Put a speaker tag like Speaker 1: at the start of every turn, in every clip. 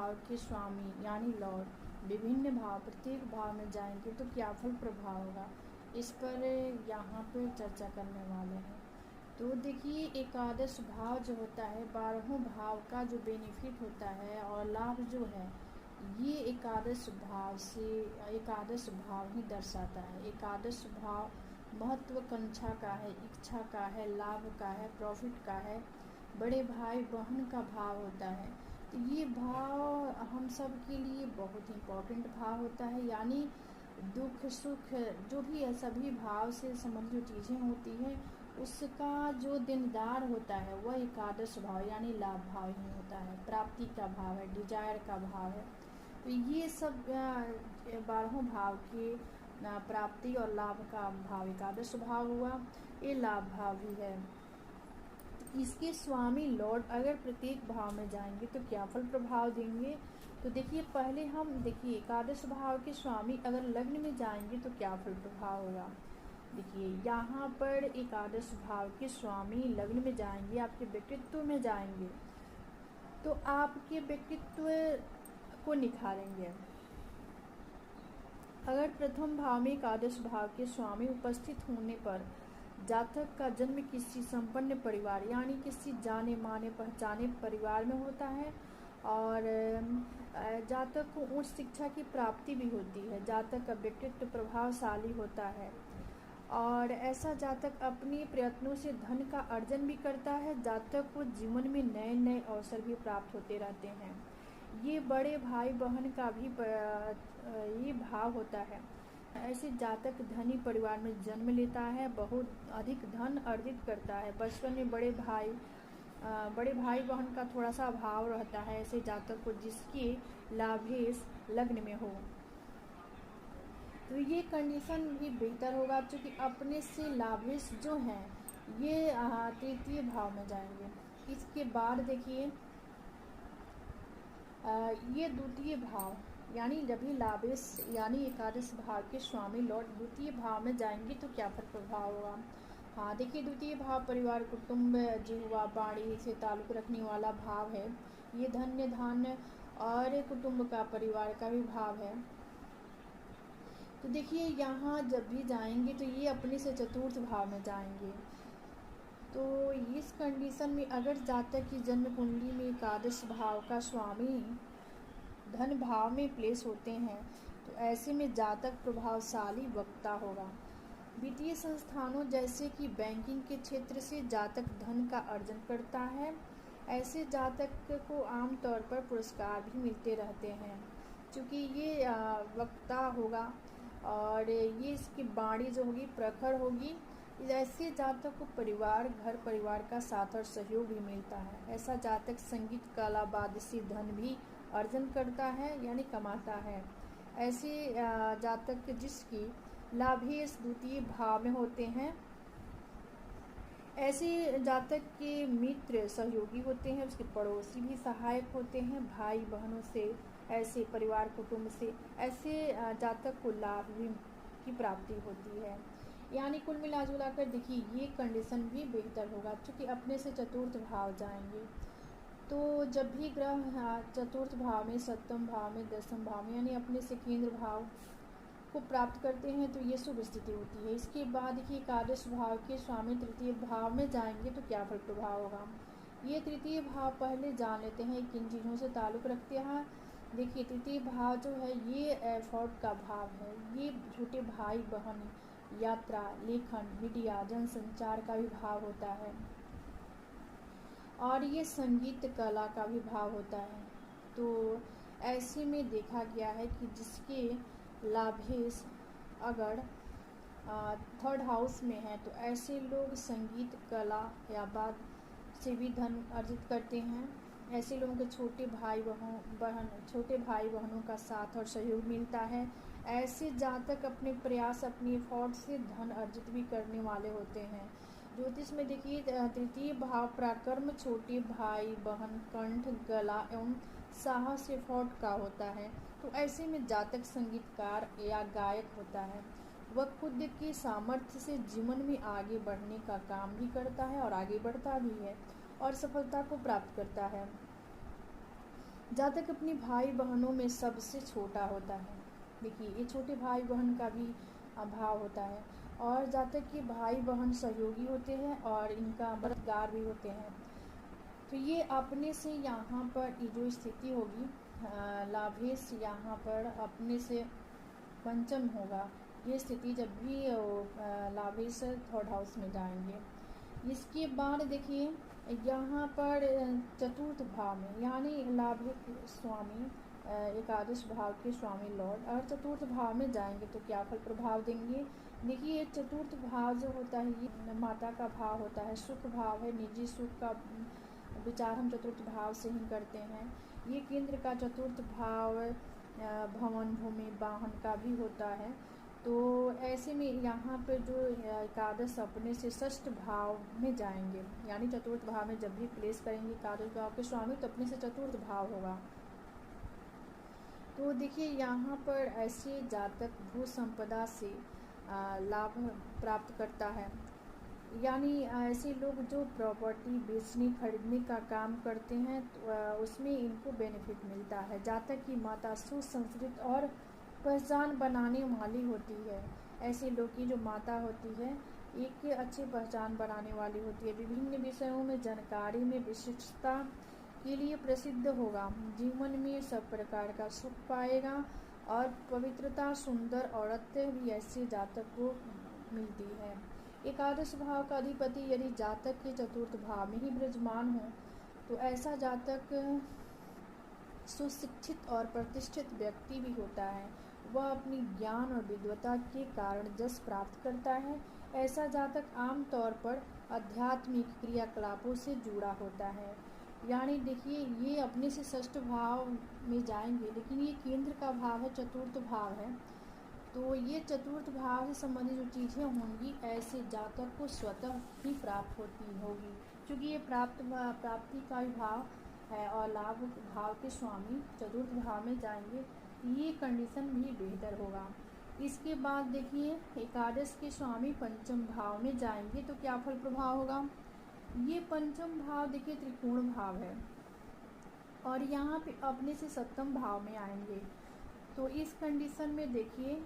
Speaker 1: भाव के स्वामी यानी लॉर्ड विभिन्न भाव प्रत्येक भाव में जाएंगे तो क्या फल प्रभाव होगा, इस पर यहाँ पर चर्चा करने वाले हैं। तो देखिए एकादश भाव जो होता है 12 भाव का जो बेनिफिट होता है और लाभ जो है ये एकादश भाव ही दर्शाता है। एकादश भाव महत्वाकांक्षा का है, इच्छा का है, लाभ का है, प्रॉफिट का है, बड़े भाई बहन का भाव होता है। तो ये भाव हम सब के लिए बहुत इम्पोर्टेंट भाव होता है, यानी दुख सुख जो भी है सभी भाव से संबंधित जो चीज़ें होती हैं उसका जो देनदार होता है वह एकादश भाव यानी लाभ भाव ही होता है, प्राप्ति का भाव है, डिजायर का भाव है। तो ये सब 12 भाव के प्राप्ति और लाभ का भाव एकादश भाव हुआ, ये लाभ भाव भी है। तो इसके स्वामी लॉर्ड अगर प्रत्येक भाव में जाएंगे तो क्या फल प्रभाव देंगे। तो देखिए पहले हम देखिए एकादश भाव के स्वामी अगर लग्न में जाएंगे तो क्या फल प्रभाव होगा। देखिए यहाँ पर एकादश भाव के स्वामी लग्न में जाएंगे, आपके व्यक्तित्व में जाएंगे तो आपके व्यक्तित्व को निखारेंगे। अगर प्रथम भाव में एकादश भाव के स्वामी उपस्थित होने पर जातक का जन्म किसी संपन्न परिवार यानी किसी जाने माने पहचाने परिवार में होता है और जातक को उच्च शिक्षा की प्राप्ति भी होती है। जातक का व्यक्तित्व प्रभावशाली होता है और ऐसा जातक अपने प्रयत्नों से धन का अर्जन भी करता है। जातक को जीवन में नए नए अवसर भी प्राप्त होते रहते हैं। ये बड़े भाई बहन का भी ये भाव होता है। ऐसे जातक धनी परिवार में जन्म लेता है, बहुत अधिक धन अर्जित करता है। बचपन में बड़े भाई बहन का थोड़ा सा अभाव रहता है ऐसे जातक को जिसकी लाभेश लग्न में हो। तो ये कंडीशन भी बेहतर होगा क्योंकि अपने से लाभेश जो हैं ये तृतीय भाव में जाएंगे। इसके बाद देखिए ये द्वितीय भाव यानी जब भी लाभेश यानी एकादश भाव के स्वामी लॉर्ड द्वितीय भाव में जाएंगे तो क्या फल प्रभाव होगा। हाँ देखिए द्वितीय भाव परिवार कुटुंब जिह्वा वाणी से ताल्लुक रखने वाला भाव है। ये धन्य धान्य और कुटुंब का परिवार का भी भाव है। तो देखिए यहाँ जब भी जाएंगे तो ये अपने से चतुर्थ भाव में जाएंगे। तो इस कंडीशन में अगर जातक की जन्म कुंडली में एकादश भाव का स्वामी धन भाव में प्लेस होते हैं तो ऐसे में जातक प्रभावशाली वक्ता होगा। वित्तीय संस्थानों जैसे कि बैंकिंग के क्षेत्र से जातक धन का अर्जन करता है। ऐसे जातक को आमतौर पर पुरस्कार भी मिलते रहते हैं क्योंकि ये वक्ता होगा और ये इसकी वाणी जो होगी प्रखर होगी। ऐसे जातक को परिवार घर परिवार का साथ और सहयोग भी मिलता है। ऐसा जातक संगीत कला वाद्य से धन भी अर्जन करता है यानी कमाता है। ऐसे जातक जिसकी लाभेश द्वितीय भाव में होते हैं, ऐसे जातक के मित्र सहयोगी होते हैं, उसके पड़ोसी भी सहायक होते हैं, भाई बहनों से ऐसे परिवार कुटुंब से ऐसे जातक को लाभ भी की प्राप्ति होती है। यानी कुल मिला कर देखिए ये कंडीशन भी बेहतर होगा क्योंकि अपने से चतुर्थ भाव जाएंगे। तो जब भी ग्रह चतुर्थ भाव में सप्तम भाव में दसम भाव में यानी अपने से केंद्र भाव को प्राप्त करते हैं तो ये शुभ स्थिति होती है। इसके बाद देखिए एकादश भाव के स्वामी तृतीय भाव में जाएंगे तो क्या फल प्रभाव होगा। ये तृतीय भाव पहले जान लेते हैं किन चीज़ों से ताल्लुक़ रखते हैं। देखिए तृतीय भाव जो है ये एफर्ट का भाव है। ये छोटे भाई बहन यात्रा लेखन मीडिया जनसंचार का भी भाव होता है और ये संगीत कला का भी भाव होता है। तो ऐसे में देखा गया है कि जिसके लाभेश अगर थर्ड हाउस में है तो ऐसे लोग संगीत कला या वाद्य से भी धन अर्जित करते हैं। ऐसे लोगों के छोटे भाई बहनों का साथ और सहयोग मिलता है। ऐसे जातक अपने प्रयास अपनी एफर्ट से धन अर्जित भी करने वाले होते हैं। ज्योतिष में देखिए तृतीय भाव पराक्रम छोटे भाई बहन कंठ गला एवं साहस एफर्ट का होता है। तो ऐसे में जातक संगीतकार या गायक होता है। वह खुद की सामर्थ्य से जीवन में आगे बढ़ने का काम भी करता है और आगे बढ़ता भी है और सफलता को प्राप्त करता है। जातक अपने भाई बहनों में सबसे छोटा होता है। देखिए ये छोटे भाई बहन का भी भाव होता है। और जातक के भाई बहन सहयोगी होते हैं और इनका मददगार भी होते हैं। तो ये अपने से यहाँ पर ये जो स्थिति होगी लाभेश यहाँ पर अपने से पंचम होगा। ये स्थिति जब भी लाभेश थर्ड हाउस में जाएंगे। इसके बाद देखिए यहाँ पर चतुर्थ भाव में यानी लाभिक स्वामी एकादश भाव के स्वामी लॉर्ड और चतुर्थ भाव में जाएंगे तो क्या फल प्रभाव देंगे। देखिए चतुर्थ भाव जो होता है ये माता का भाव होता है, सुख भाव है, निजी सुख का विचार हम चतुर्थ भाव से ही करते हैं। ये केंद्र का चतुर्थ भाव भवन भूमि वाहन का भी होता है। तो ऐसे में यहाँ पर जो एकादश अपने से षष्ठ भाव में जाएंगे यानी चतुर्थ भाव में जब भी प्लेस करेंगे एकादश भाव के स्वामी तो अपने से चतुर्थ भाव होगा। तो देखिए यहाँ पर ऐसे जातक भू संपदा से लाभ प्राप्त करता है यानी ऐसे लोग जो प्रॉपर्टी बेचने खरीदने का काम करते हैं तो उसमें इनको बेनिफिट मिलता है। जातक की माता सुसंस्कृत और पहचान बनाने वाली होती है। ऐसे लोग की जो माता होती है एक अच्छी पहचान बनाने वाली होती है, विभिन्न विषयों में जानकारी में विशिष्टता के लिए प्रसिद्ध होगा, जीवन में सब प्रकार का सुख पाएगा और पवित्रता सुंदर औरत भी ऐसे जातक को मिलती है। एकादश भाव का अधिपति यदि जातक के चतुर्थ भाव में ही विराजमान हो तो ऐसा जातक सुशिक्षित और प्रतिष्ठित व्यक्ति भी होता है। वह अपनी ज्ञान और विद्वता के कारण जस प्राप्त करता है। ऐसा जातक आमतौर पर आध्यात्मिक क्रियाकलापों से जुड़ा होता है। यानी देखिए ये अपने से षष्ठ भाव में जाएंगे लेकिन ये केंद्र का भाव है, चतुर्थ भाव है। तो ये चतुर्थ भाव से संबंधित जो चीज़ें होंगी ऐसे जातक को स्वतः ही प्राप्त होगी क्योंकि ये प्राप्ति का भी भाव है और लाभ भाव के स्वामी चतुर्थ भाव में जाएंगे ये कंडीशन भी बेहतर होगा। इसके बाद देखिए एकादश के स्वामी पंचम भाव में जाएंगे तो क्या फल प्रभाव होगा। ये पंचम भाव देखिए त्रिकोण भाव है और यहाँ पे अपने से सप्तम भाव में आएंगे। तो इस कंडीशन में देखिए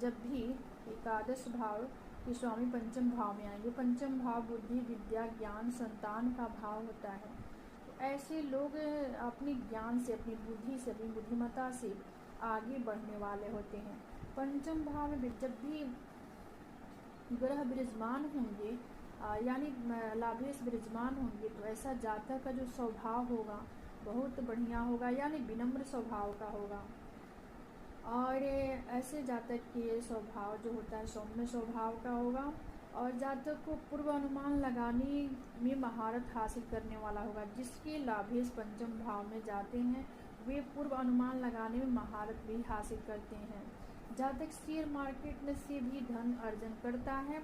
Speaker 1: जब भी एकादश भाव के स्वामी पंचम भाव में आएंगे, पंचम भाव बुद्धि विद्या ज्ञान संतान का भाव होता है। तो ऐसे लोग अपने ज्ञान से अपनी बुद्धि से अपनी बुद्धिमत्ता से आगे बढ़ने वाले होते हैं। पंचम भाव में जब भी ग्रह विराजमान होंगे यानी लाभेश विराजमान होंगे तो ऐसा जातक का जो स्वभाव होगा बहुत बढ़िया होगा यानी विनम्र स्वभाव का होगा। और ऐसे जातक के स्वभाव जो होता है सौम्य स्वभाव का होगा और जातक को पूर्व अनुमान लगाने में महारत हासिल करने वाला होगा। जिसके लाभेश पंचम भाव में जाते हैं वे पूर्व अनुमान लगाने में महारत भी हासिल करते हैं। जातक शेयर मार्केट में से भी धन अर्जन करता है।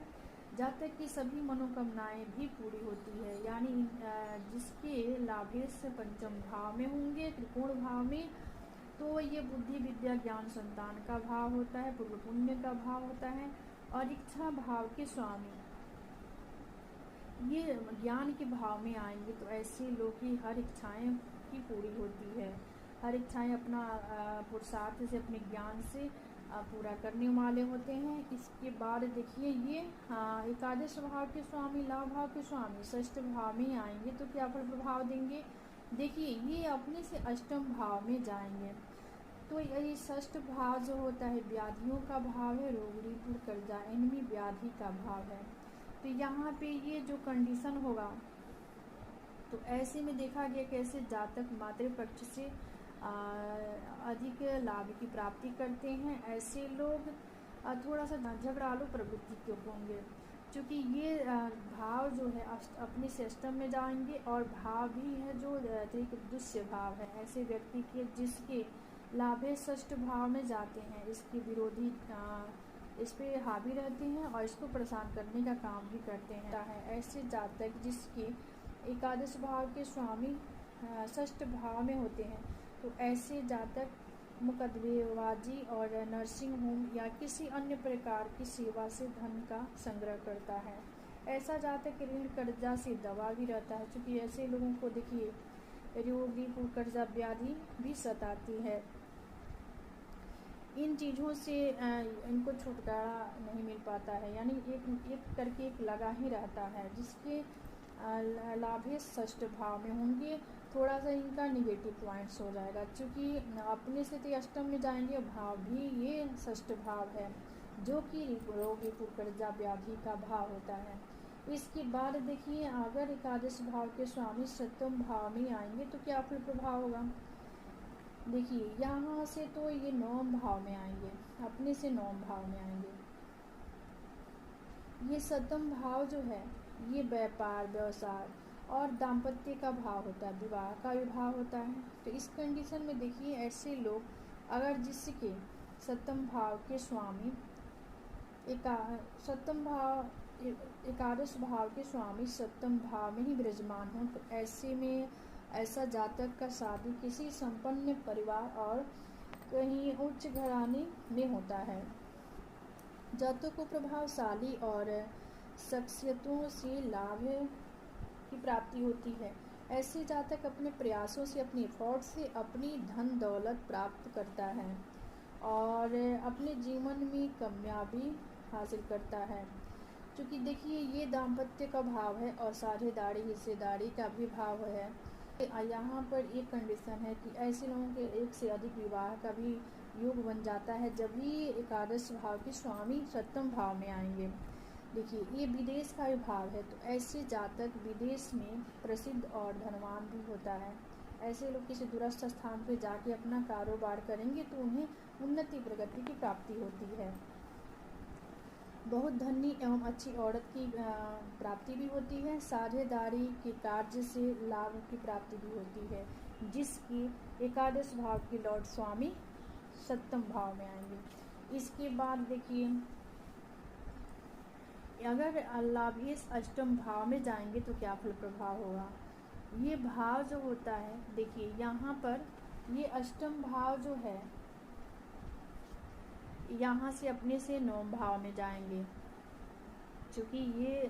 Speaker 1: जातक की सभी मनोकामनाएं भी पूरी होती है यानी जिसके लाभेश पंचम भाव में होंगे त्रिकोण भाव में तो ये बुद्धि विद्या ज्ञान संतान का भाव होता है, पूर्व पुण्य का भाव होता है। और इच्छा भाव के स्वामी ये ज्ञान के भाव में आएंगे तो ऐसे लोग की हर इच्छाएं की पूरी होती है, हर इच्छाएं अपना पुरुषार्थ से अपने ज्ञान से पूरा करने वाले होते हैं। इसके बाद देखिए ये एकादश भाव के स्वामी लाभ भाव के स्वामी षष्ठ भाव में आएंगे तो क्या फल प्रभाव देंगे। देखिए ये अपने से अष्टम भाव में जाएंगे तो ये षष्ठ भाव जो होता है व्याधियों का भाव है, रोग ऋतु कर्जा इनमें व्याधि का भाव है। तो यहाँ पे ये जो कंडीशन होगा तो ऐसे में देखा गया कैसे जातक मातृपक्ष से अधिक लाभ की प्राप्ति करते हैं। ऐसे लोग थोड़ा सा झगड़ालू प्रवृत्ति के होंगे क्योंकि ये भाव जो है अपने से अष्टम में जाएंगे और भाव भी है जो त्रिदुष्य भाव है। ऐसे व्यक्ति के जिसके लाभे षष्ठ भाव में जाते हैं इसके विरोधी इस पे हावी रहते हैं और इसको परेशान करने का काम भी करते हैं। ऐसे जातक जिसके एकादश भाव के स्वामी षष्ठ भाव में होते हैं तो ऐसे जातक मुकदमेबाजी और नर्सिंग होम या किसी अन्य प्रकार की सेवा से धन का संग्रह करता है। ऐसा जातक ऋण कर्जा से दबा भी रहता है क्योंकि ऐसे लोगों को देखिए रोगी कर्जा व्याधि भी सताती है। इन चीज़ों से इनको छुटकारा नहीं मिल पाता है, यानी एक एक करके एक लगा ही रहता है। जिसके लाभेश षष्ठ भाव में होंगे, थोड़ा सा इनका निगेटिव पॉइंट्स हो जाएगा, क्योंकि अपने से तो अष्टम में जाएंगे, भाव भी ये षष्ठ भाव है जो कि रोग कर्जा व्याधि का भाव होता है। इसके बाद देखिए, अगर एकादश भाव के स्वामी सप्तम भाव में आएंगे तो क्या फिर प्रभाव होगा। देखिए यहाँ से तो ये नवम भाव में आएंगे, अपने से नवम भाव में आएंगे। ये सप्तम भाव जो है ये व्यापार, व्यवसाय और दाम्पत्य का भाव होता है, विवाह का भी भाव होता है। तो इस कंडीशन में देखिए, ऐसे लोग अगर जिसके सप्तम भाव के स्वामी सप्तम भाव एकादश भाव के स्वामी सप्तम भाव में ही विराजमान हो, तो ऐसे में ऐसा जातक का शादी किसी संपन्न परिवार और कहीं उच्च घराने में होता है। जातक को प्रभावशाली और शख्सियतों से लाभ की प्राप्ति होती है। ऐसे जातक अपने प्रयासों से, अपनी एफर्ट से अपनी धन दौलत प्राप्त करता है और अपने जीवन में कामयाबी हासिल करता है। क्योंकि देखिए ये दाम्पत्य का भाव है और साझेदारी, हिस्सेदारी का भी भाव है। यहाँ पर एक कंडीशन है कि ऐसे लोगों के एक से अधिक विवाह का भी योग बन जाता है जब भी एकादश भाव के स्वामी सप्तम भाव में आएंगे। देखिए ये विदेश का भी भाव है, तो ऐसे जातक विदेश में प्रसिद्ध और धनवान भी होता है। ऐसे लोग किसी दूरस्थ स्थान पर जाके अपना कारोबार करेंगे तो उन्हें उन्नति, प्रगति की प्राप्ति होती है। बहुत धनी एवं अच्छी औरत की प्राप्ति भी होती है। साझेदारी के कार्य से लाभ की प्राप्ति भी होती है, जिसकी एकादश भाव के लॉर्ड स्वामी सप्तम भाव में आएंगे। इसके बाद देखिए, अगर लाभेश अष्टम भाव में जाएंगे तो क्या फल प्रभाव होगा। ये भाव जो होता है, देखिए यहाँ पर ये अष्टम भाव जो है यहाँ से अपने से नवम भाव में जाएंगे, क्योंकि ये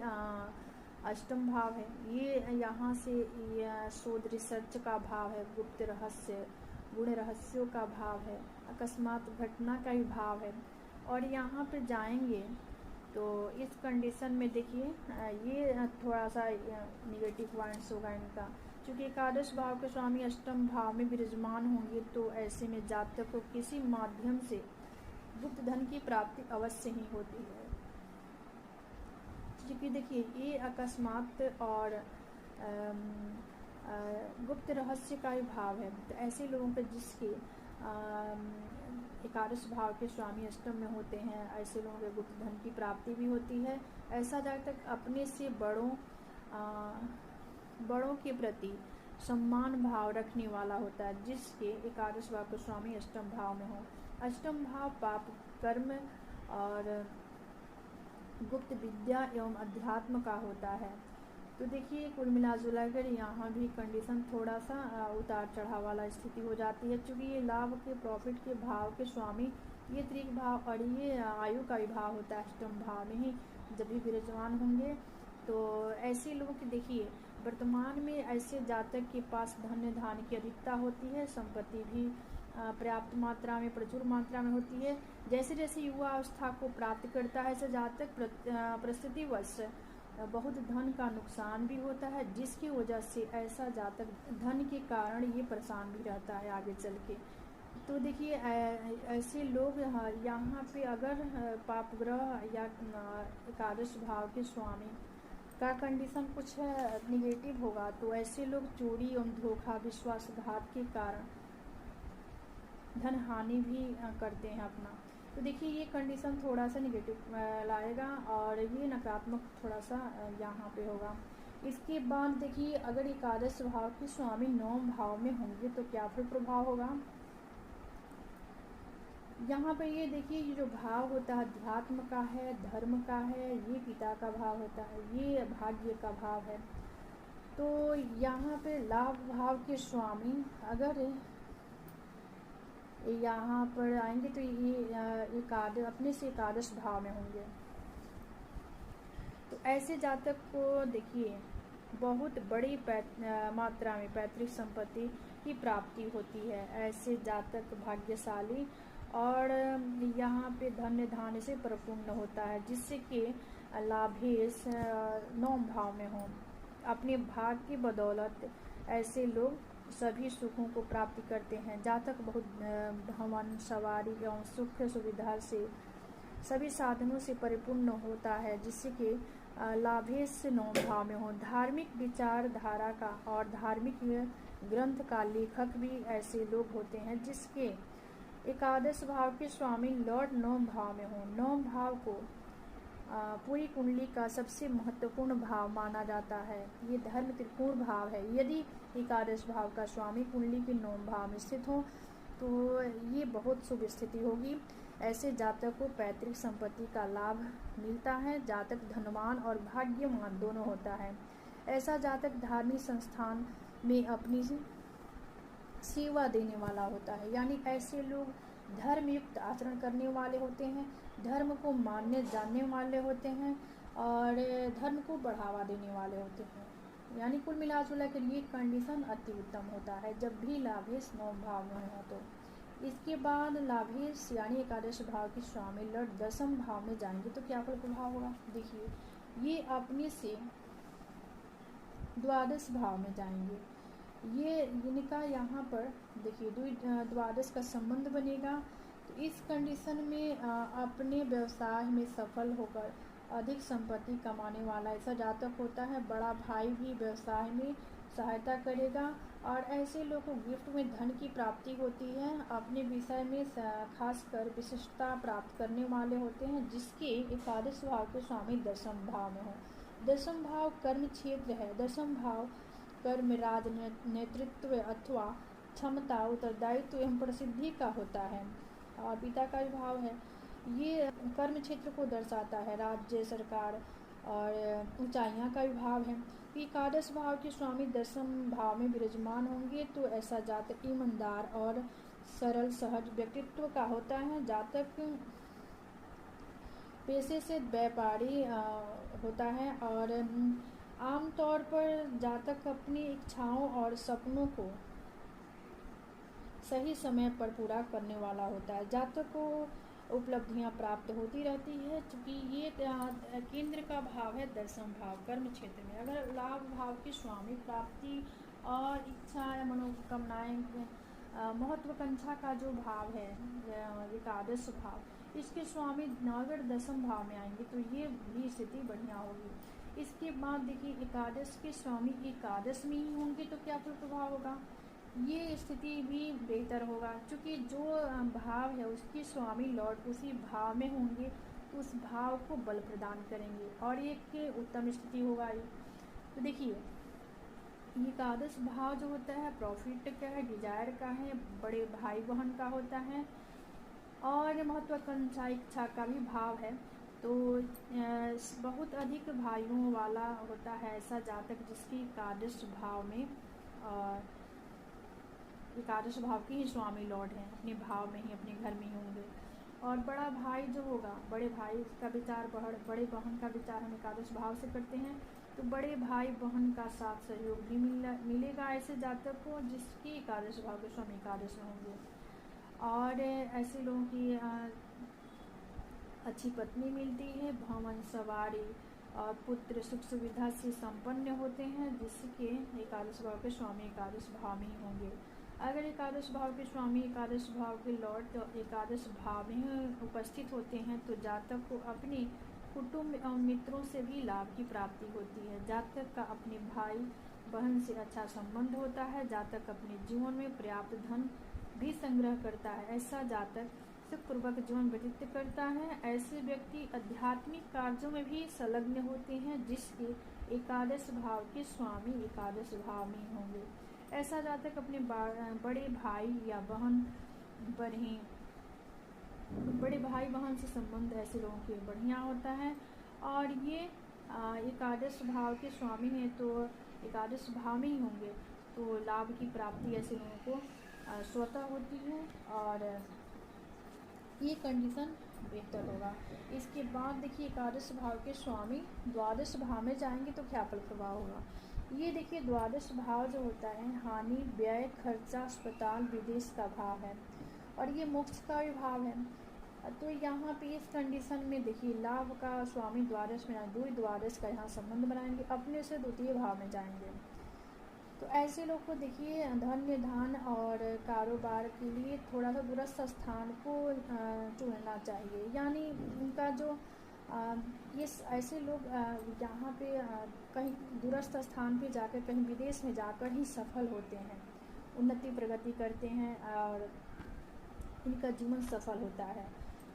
Speaker 1: अष्टम भाव है। ये यहाँ से शोध रिसर्च का भाव है, गुप्त रहस्य, गुण रहस्यों का भाव है, अकस्मात घटना का भी भाव है। और यहाँ पे जाएंगे तो इस कंडीशन में देखिए ये थोड़ा सा निगेटिव पॉइंट्स होगा इनका, क्योंकि एकादश भाव के स्वामी अष्टम भाव में विराजमान होंगे तो ऐसे में जातक को किसी माध्यम से गुप्त धन की प्राप्ति अवश्य ही होती है। क्योंकि देखिए ये अकस्मात और गुप्त रहस्य का ही भाव है। तो ऐसे लोगों के जिसके एकादश भाव के स्वामी अष्टम में होते हैं, ऐसे लोगों के गुप्त धन की प्राप्ति भी होती है। ऐसा जातक अपने से बड़ों के प्रति सम्मान भाव रखने वाला होता है, जिसके एकादश भाव के स्वामी अष्टम भाव में हो। अष्टम भाव पाप, कर्म और गुप्त विद्या एवं अध्यात्म का होता है। तो देखिए कुल मिला कर यहाँ भी कंडीशन थोड़ा सा उतार चढ़ाव वाला स्थिति हो जाती है, क्योंकि ये लाभ के, प्रॉफिट के भाव के स्वामी ये त्रिक भाव और ये आयु का भी भाव होता है अष्टम भाव में ही जब भी विराजमान होंगे। तो ऐसे लोगों की देखिए वर्तमान में ऐसे जातक के पास धन्य धान की अधिकता होती है, संपत्ति भी पर्याप्त मात्रा में, प्रचुर मात्रा में होती है। जैसे जैसे युवा अवस्था को प्राप्त करता है ऐसा जातक परिस्थितिवश बहुत धन का नुकसान भी होता है, जिसकी वजह से ऐसा जातक धन के कारण ये परेशान भी रहता है आगे चल के। तो देखिए ऐसे लोग यहाँ पे अगर पाप ग्रह या एकादश भाव के स्वामी का कंडीशन कुछ निगेटिव होगा तो ऐसे लोग चोरी एवं धोखा, विश्वासघात के कारण धन हानि भी करते हैं अपना। तो देखिए ये कंडीशन थोड़ा सा निगेटिव लाएगा और ये नकारात्मक थोड़ा सा यहाँ पे होगा। इसके बाद देखिए अगर एकादश भाव के स्वामी नवम भाव में होंगे तो क्या फिर प्रभाव होगा। यहाँ पर ये देखिए ये जो भाव होता है अध्यात्म का है, धर्म का है, ये पिता का भाव होता है, ये भाग्य का भाव है। तो यहाँ पे लाभ भाव के स्वामी अगर यहाँ पर आएंगे तो ये अपने से एकादश भाव में होंगे। तो ऐसे जातक को देखिए बहुत बड़ी मात्रा में पैतृक संपत्ति की प्राप्ति होती है। ऐसे जातक भाग्यशाली और यहाँ पे धन्य धान्य से परिपूर्ण होता है, जिससे कि लाभेश 9 भाव में हो। अपने भाग की बदौलत ऐसे लोग सभी सुखों को प्राप्त करते हैं। जातक बहुत भवन, सवारी एवं सुख सुविधा से सभी साधनों से परिपूर्ण होता है, जिससे कि लाभेश 9 भाव में हो। धार्मिक विचारधारा का और धार्मिक ग्रंथ का लेखक भी ऐसे लोग होते हैं जिसके एकादश भाव के स्वामी लॉर्ड 9 भाव में हो। 9 भाव को पूरी कुंडली का सबसे महत्वपूर्ण भाव माना जाता है। ये धर्म त्रिकोण भाव है। यदि एकादश भाव का स्वामी कुंडली के 9 भाव में स्थित हो तो ये बहुत शुभ स्थिति होगी। ऐसे जातक को पैतृक संपत्ति का लाभ मिलता है। जातक धनवान और भाग्यवान दोनों होता है। ऐसा जातक धार्मिक संस्थान में अपनी सेवा देने वाला होता है, यानी ऐसे लोग धर्मयुक्त आचरण करने वाले होते हैं, धर्म को मानने जानने वाले होते हैं और धर्म को बढ़ावा देने वाले होते हैं। यानी कुल मिलाजुला कर ये कंडीशन अति उत्तम होता है जब भी लाभेश 9 भाव में हो। तो इसके बाद लाभेश यानी एकादश भाव के स्वामी लॉर्ड 10वें भाव में जाएंगे तो क्या फल प्रभाव होगा। देखिए, ये अपने से द्वादश भाव में जाएंगे। ये इनका यहाँ पर देखिए द्वादश का संबंध बनेगा। तो इस कंडीशन में अपने व्यवसाय में सफल होकर अधिक संपत्ति कमाने वाला ऐसा जातक होता है। बड़ा भाई भी व्यवसाय में सहायता करेगा और ऐसे लोगों को गिफ्ट में धन की प्राप्ति होती है। अपने विषय में खासकर विशिष्टता प्राप्त करने वाले होते हैं, जिसके एकादश भाव के स्वामी 10वें भाव में हो। 10वां भाव कर्म क्षेत्र है। 10वां भाव कर्म, राज, नेतृत्व अथवा क्षमता, उत्तरदायित्व एवं प्रसिद्धि का होता है और पिता का भी भाव है। ये कर्म क्षेत्र को दर्शाता है, राज्य, सरकार और ऊंचाइयां का भी भाव है। एकादश भाव के स्वामी 10वें भाव में विराजमान होंगे तो ऐसा जातक ईमानदार और सरल सहज व्यक्तित्व का होता है। जातक पेशे से व्यापारी होता है और आमतौर पर जातक अपनी इच्छाओं और सपनों को सही समय पर पूरा करने वाला होता है। जातक को उपलब्धियां प्राप्त होती रहती है, क्योंकि ये केंद्र का भाव है 10वां भाव कर्म क्षेत्र में। अगर लाभ भाव के स्वामी प्राप्ति और इच्छा या मनोकामनाएं महत्वाकांक्षा का जो भाव है एकादश भाव, इसके स्वामी अगर 10वें भाव में आएंगे तो ये भी स्थिति बढ़िया होगी। इसके बाद देखिए एकादश के स्वामी एकादश में ही होंगे तो क्या प्रभाव होगा। ये स्थिति भी बेहतर होगा, क्योंकि जो भाव है उसके स्वामी लॉर्ड उसी भाव में होंगे तो उस भाव को बल प्रदान करेंगे और एक उत्तम स्थिति होगा ये। तो देखिए एकादश भाव जो होता है प्रॉफिट का है, डिजायर का है, बड़े भाई बहन का होता है और महत्वाकांक्षा इच्छा का भी भाव है। तो बहुत अधिक भाइयों वाला होता है ऐसा जातक जिसकी एकादश भाव में एकादश भाव के ही स्वामी लॉर्ड हैं, अपने भाव में ही अपने घर में ही होंगे। और बड़ा भाई जो होगा, बड़े भाई का विचार बड़े बहन का विचार हम एकादश भाव से करते हैं, तो बड़े भाई बहन का साथ सहयोग भी मिलेगा ऐसे जातक को जिसकी एकादश भाव के स्वामी एकादश में होंगे। और ऐसे लोगों की अच्छी पत्नी मिलती है, भवन, सवारी और पुत्र सुख सुविधा से संपन्न होते हैं, जिसके एकादश भाव के स्वामी एकादश भाव में ही होंगे। अगर एकादश भाव के स्वामी एकादश भाव के लॉर्ड तो एकादश भाव में उपस्थित होते हैं तो जातक को अपने कुटुंब एवं मित्रों से भी लाभ की प्राप्ति होती है। जातक का अपने भाई बहन से अच्छा संबंध होता है। जातक अपने जीवन में पर्याप्त धन भी संग्रह करता है। ऐसा जातक सुखपूर्वक जीवन व्यतीत करता है। ऐसे व्यक्ति आध्यात्मिक कार्यों में भी संलग्न होते हैं, जिसके एकादश भाव के स्वामी एकादश भाव में होंगे। ऐसा जातक अपने बड़े भाई या बहन बड़े भाई बहन से संबंध ऐसे लोगों के बढ़िया होता है। और ये एकादश भाव के स्वामी हैं तो एकादश भाव में ही होंगे तो लाभ की प्राप्ति ऐसे लोगों को स्वतः होती है और ये कंडीशन बेहतर होगा। इसके बाद देखिए एकादश भाव के स्वामी द्वादश भाव में जाएंगे तो क्या फल प्रभाव होगा। ये देखिए द्वादश भाव जो होता है हानि, व्यय, खर्चा, अस्पताल, विदेश का भाव है और ये मोक्ष का भी भाव है। तो यहाँ पे इस कंडीशन में देखिए लाभ का स्वामी द्वादश में द्वादश का यहाँ संबंध बनाएंगे, अपने से द्वितीय भाव में जाएंगे। तो ऐसे लोग को देखिए धन्य धान और कारोबार के लिए थोड़ा सा दूरस्थ स्थान को चुनना चाहिए, यानी उनका जो ये ऐसे लोग यहाँ पे कहीं दूरस्थ स्थान पे जाकर, कहीं विदेश में जाकर ही सफल होते हैं, उन्नति प्रगति करते हैं और इनका जीवन सफल होता है।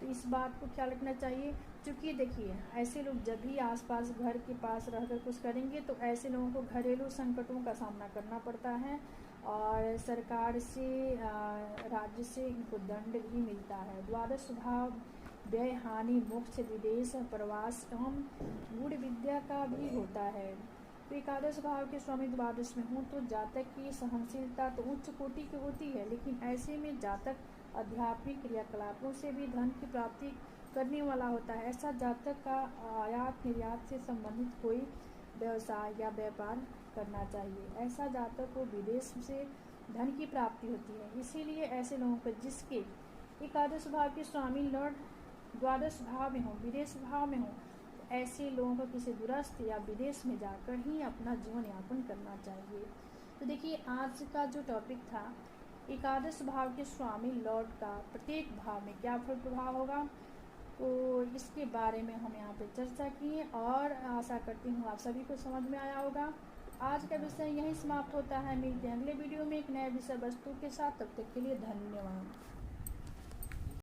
Speaker 1: तो इस बात को ख्याल रखना चाहिए, क्योंकि देखिए ऐसे लोग जब भी आसपास घर के पास रहकर कुछ करेंगे तो ऐसे लोगों को घरेलू संकटों का सामना करना पड़ता है और सरकार से, राज्य से इनको दंड भी मिलता है। द्वादश भाव व्यय, हानि, मोक्ष, विदेश, प्रवास एवं गूढ़ विद्या का भी होता है। तो एकादश भाव के स्वामी द्वादश में हों तो जातक की सहनशीलता तो उच्च कोटि की होती है, लेकिन ऐसे में जातक आध्यात्मिक क्रियाकलापों से भी धन की प्राप्ति करने वाला होता है। ऐसा जातक का आयात निर्यात से संबंधित कोई व्यवसाय या व्यापार करना चाहिए। ऐसा जातक को विदेश से धन की प्राप्ति होती है। इसीलिए ऐसे लोगों को जिसके एकादश भाव के स्वामी लॉर्ड द्वादश भाव में हो, विदेश भाव में हो, तो ऐसे लोगों को किसी दूरस्थ या विदेश में जाकर ही अपना जीवन यापन करना चाहिए। तो देखिए आज का जो टॉपिक था एकादश भाव के स्वामी लॉर्ड का प्रत्येक भाव में क्या फल प्रभाव होगा, तो इसके बारे में हम यहाँ पे चर्चा किए और आशा करती हूँ आप सभी को समझ में आया होगा। आज का विषय यहीं समाप्त होता है। मिलते हैं अगले वीडियो में एक नए विषय वस्तु के साथ। तब तक के लिए धन्यवाद।